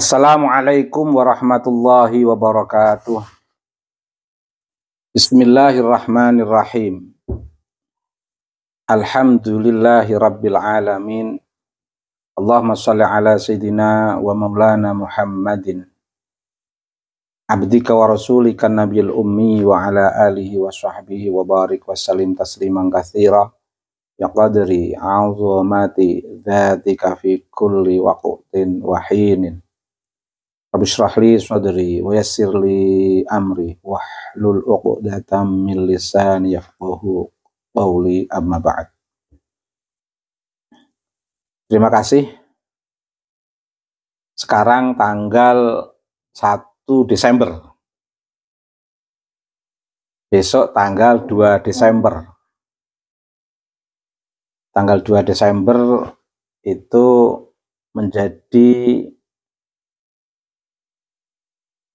Assalamualaikum warahmatullahi wabarakatuh. Bismillahirrahmanirrahim. Alhamdulillahi rabbil alamin. Allahumma salli ala sayyidina wa maulana Muhammadin abdika wa rasulika nabiyil ummi wa ala alihi wa sahbihi wa barik wa salim tasliman katsira ya qadri azamati dzatika fi kulli waqtin wa hinin. Rabbi shrah li sadri wa yassir li amri wahlul 'uqdatam min lisani yafqahu qawli, amma ba'd. Terima kasih. Sekarang tanggal 1 Desember. Besok tanggal 2 Desember. Tanggal 2 Desember itu menjadi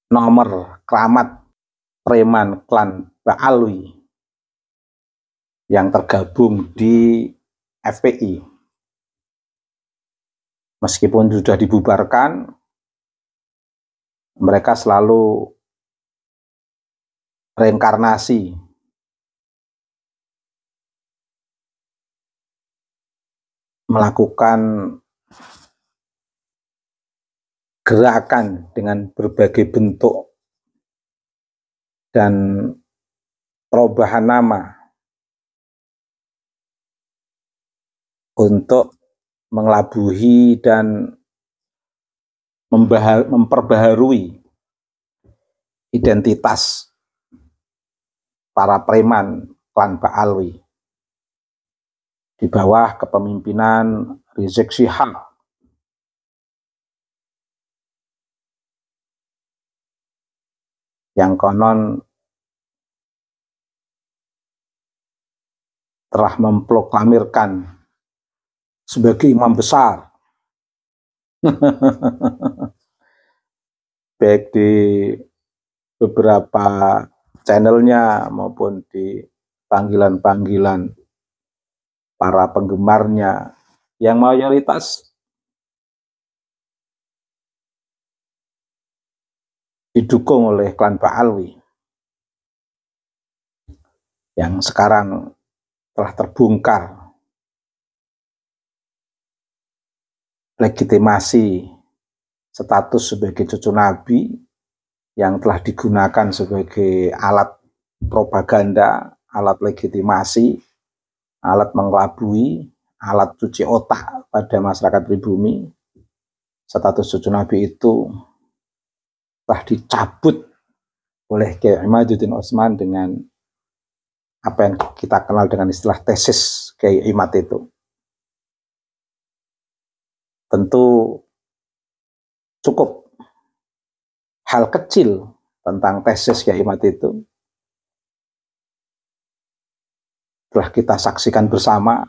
nomor keramat preman klan Ba'alwi yang tergabung di FPI. Meskipun sudah dibubarkan, mereka selalu reinkarnasi melakukan gerakan dengan berbagai bentuk dan perubahan nama untuk mengelabuhi dan memperbaharui identitas para preman klan Ba'alwi di bawah kepemimpinan Rizik Syihab yang konon telah memproklamirkan sebagai imam besar baik di beberapa channelnya maupun di panggilan-panggilan para penggemarnya yang mayoritas didukung oleh klan Ba'alwi yang sekarang telah terbongkar legitimasi status sebagai cucu Nabi yang telah digunakan sebagai alat propaganda, alat legitimasi, alat mengelabui, alat cuci otak pada masyarakat pribumi. Status cucu Nabi itu telah dicabut oleh Kiai Imaduddin Utsman dengan apa yang kita kenal dengan istilah tesis Kiai Imad itu. Tentu cukup hal kecil tentang tesis Kiai Imad itu telah kita saksikan bersama,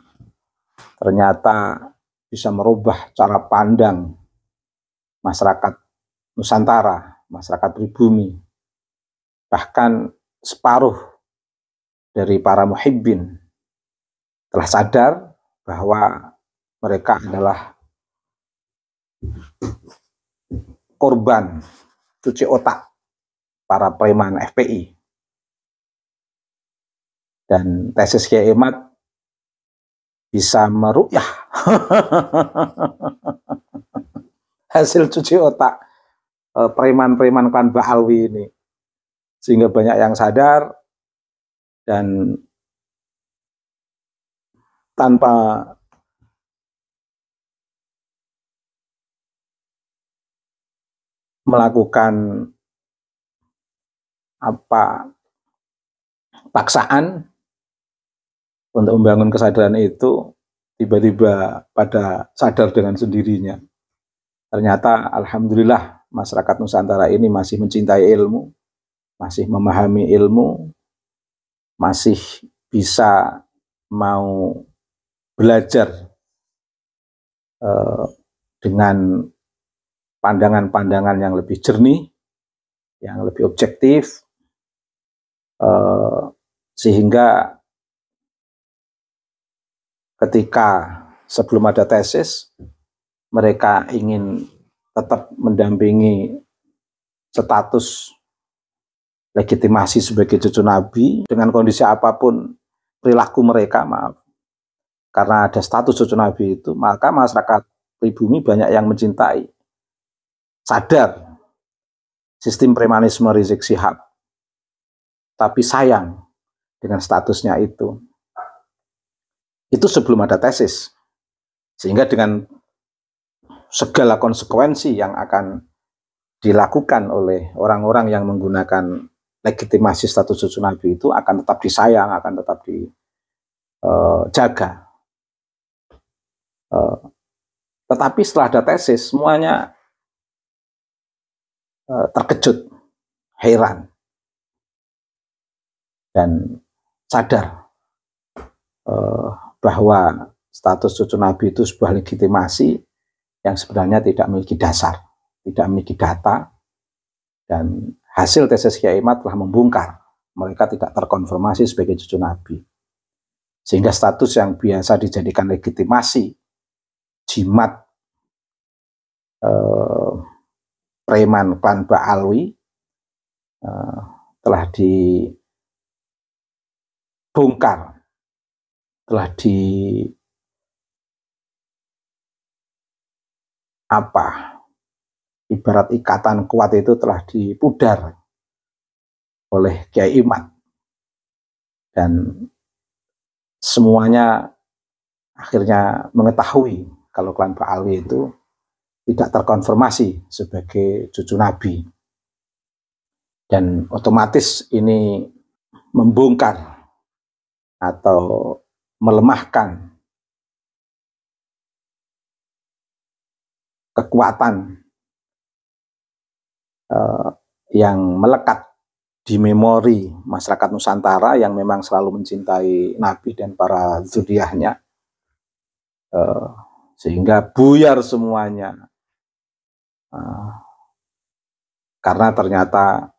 ternyata bisa merubah cara pandang masyarakat Nusantara, masyarakat pribumi, bahkan separuh dari para muhibbin telah sadar bahwa mereka adalah korban cuci otak para preman FPI. Dan tesis Kiai Imad bisa meruqyah hasil cuci otak preman-preman klan Ba'alwi ini, sehingga banyak yang sadar dan tanpa melakukan paksaan untuk membangun kesadaran itu, tiba-tiba pada sadar dengan sendirinya. Ternyata alhamdulillah masyarakat Nusantara ini masih mencintai ilmu, masih memahami ilmu, masih bisa mau belajar dengan pandangan-pandangan yang lebih jernih, yang lebih objektif, sehingga ketika sebelum ada tesis, mereka ingin tetap mendampingi status legitimasi sebagai cucu Nabi dengan kondisi apapun perilaku mereka, maaf. Karena ada status cucu Nabi itu, maka masyarakat pribumi banyak yang mencintai, sadar sistem premanisme Rizik Syihab, tapi sayang dengan statusnya itu. Itu sebelum ada tesis. Sehingga dengan segala konsekuensi yang akan dilakukan oleh orang-orang yang menggunakan legitimasi status cucu Nabi itu akan tetap disayang, akan tetap dijaga. Tetapi setelah ada tesis, semuanya terkejut, heran, dan sadar bahwa status cucu Nabi itu sebuah legitimasi yang sebenarnya tidak memiliki dasar, tidak memiliki data, dan hasil tesis Kiai Imad telah membongkar mereka tidak terkonfirmasi sebagai cucu Nabi. Sehingga status yang biasa dijadikan legitimasi jimat preman klan Ba'alwi telah dibongkar, telah ibarat ikatan kuat itu telah dipudar oleh Kiai Imad, dan semuanya akhirnya mengetahui kalau klan Ba'alwi itu tidak terkonfirmasi sebagai cucu Nabi, dan otomatis ini membongkar atau melemahkan kekuatan yang melekat di memori masyarakat Nusantara yang memang selalu mencintai Nabi dan para dzurriyyahnya, sehingga buyar semuanya karena ternyata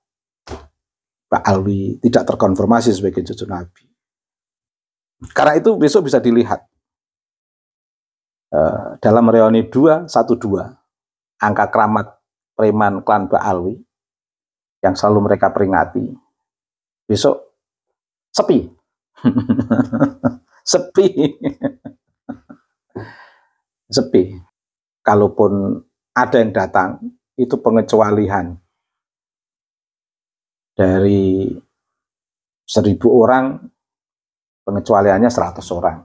Ba'alwi tidak terkonfirmasi sebagai cucu Nabi. Karena itu besok bisa dilihat dalam reuni 212 angka keramat preman klan Ba'alwi yang selalu mereka peringati, besok sepi. Sepi. Kalaupun ada yang datang, itu pengecualian. Dari 1.000 orang, pengecualiannya 100 orang.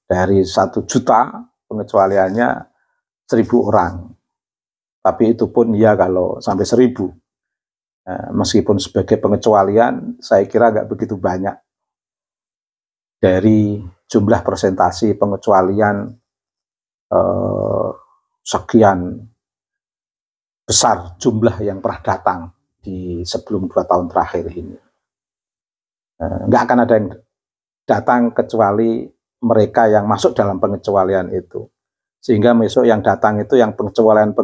Dari 1 juta, pengecualiannya 1.000 orang. Tapi itu pun ya kalau sampai 1.000. Meskipun sebagai pengecualian, saya kira nggak begitu banyak dari jumlah persentase pengecualian sekian besar jumlah yang pernah datang di sebelum 2 tahun terakhir ini. Nggak akan ada yang datang kecuali mereka yang masuk dalam pengecualian itu. Sehingga besok yang datang itu yang pengecualian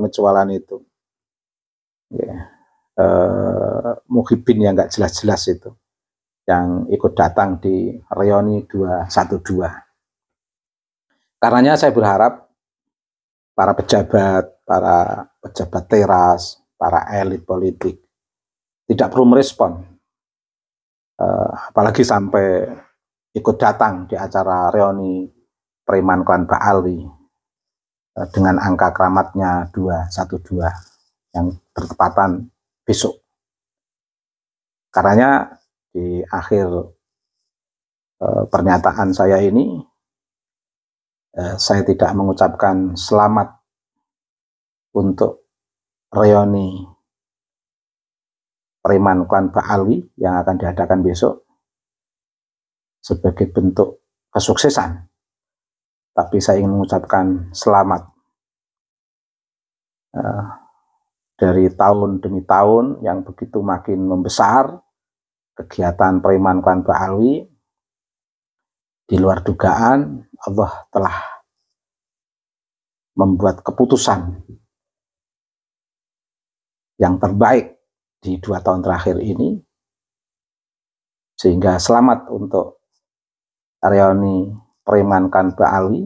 itu. Muhibin yang nggak jelas-jelas itu yang ikut datang di reuni 212. Karenanya saya berharap para pejabat teras, para elit politik tidak perlu merespon, apalagi sampai ikut datang di acara reuni preman klan Ba'alwi dengan angka keramatnya 212 yang bertepatan besok. Karenanya di akhir pernyataan saya ini, saya tidak mengucapkan selamat untuk reuni preman klan Ba'alwi yang akan diadakan besok sebagai bentuk kesuksesan. Tapi saya ingin mengucapkan selamat dari tahun demi tahun yang begitu makin membesar kegiatan preman klan Ba'alwi. Di luar dugaan, Allah telah membuat keputusan yang terbaik di 2 tahun terakhir ini, sehingga selamat untuk reuni preman klan Ba'alwi.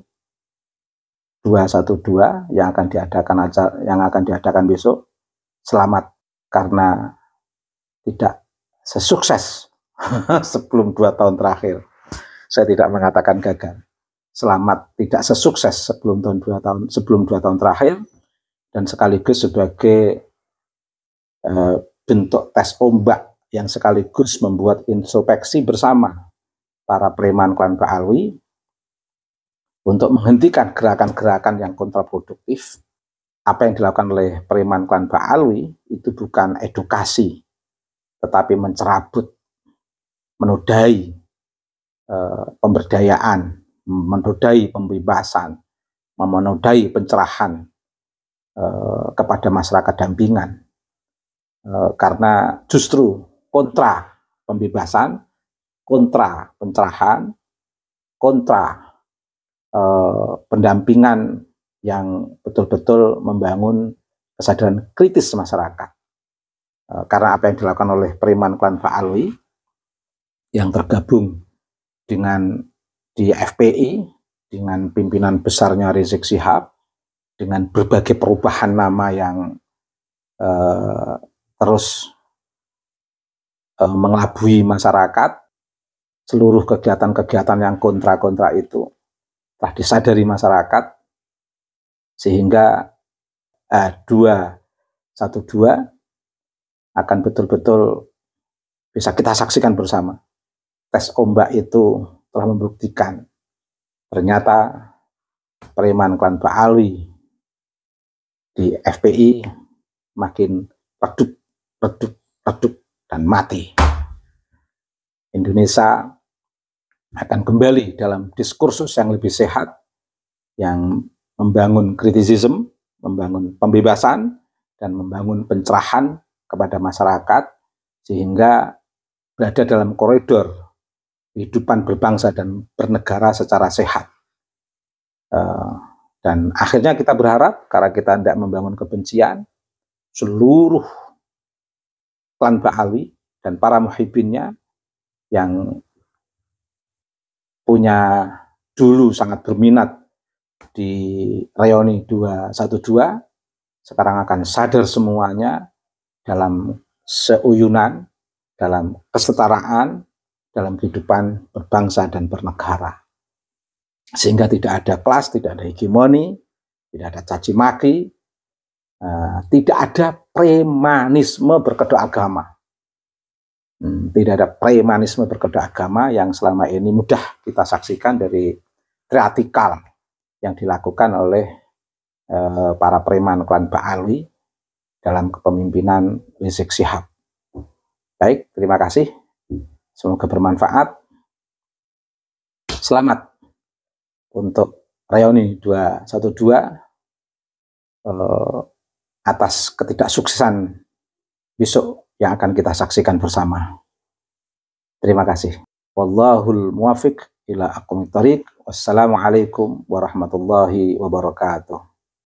212 yang akan diadakan besok. Selamat karena tidak sesukses sebelum 2 tahun terakhir. Saya tidak mengatakan gagal. Selamat tidak sesukses sebelum 2 tahun terakhir, dan sekaligus sebagai bentuk tes ombak yang sekaligus membuat introspeksi bersama para preman klan Pak Alwi untuk menghentikan gerakan-gerakan yang kontraproduktif. Apa yang dilakukan oleh preman klan Pak Alwi itu bukan edukasi, tetapi mencerabut, menodai pemberdayaan, menodai pembebasan, menodai pencerahan kepada masyarakat dampingan. Karena justru kontra pembebasan, kontra pencerahan, kontra pendampingan yang betul-betul membangun kesadaran kritis masyarakat. Karena apa yang dilakukan oleh preman klan Pak Alwi yang tergabung di FPI dengan pimpinan besarnya Rizik Syihab, dengan berbagai perubahan nama yang terus mengelabui masyarakat, seluruh kegiatan-kegiatan yang kontra-kontra itu telah disadari masyarakat, sehingga 212 akan betul-betul bisa kita saksikan bersama. Tes ombak itu telah membuktikan ternyata preman klan Pak Alwi di FPI makin redup, dan mati. Indonesia akan kembali dalam diskursus yang lebih sehat, yang membangun kritisisme, membangun pembebasan, dan membangun pencerahan kepada masyarakat, sehingga berada dalam koridor kehidupan berbangsa dan bernegara secara sehat. Dan akhirnya kita berharap, karena kita tidak membangun kebencian, seluruh klan Pak Alwi dan para muhibbinnya yang punya dulu sangat berminat di reuni 212, sekarang akan sadar semuanya dalam seuyunan, dalam kesetaraan, dalam kehidupan berbangsa dan bernegara. Sehingga tidak ada kelas, tidak ada hegemoni, tidak ada caci maki, tidak ada premanisme berkedok agama. Tidak ada premanisme berkedok agama yang selama ini mudah kita saksikan dari triatikal yang dilakukan oleh para preman klan Pak Alwi dalam kepemimpinan Rizik Syihab. Baik, terima kasih. Semoga bermanfaat. Selamat untuk reuni 212 atas ketidaksuksesan besok yang akan kita saksikan bersama. Terima kasih. Wallahul muwafiq ila aqwamit thoriq. Wassalamualaikum warahmatullahi wabarakatuh.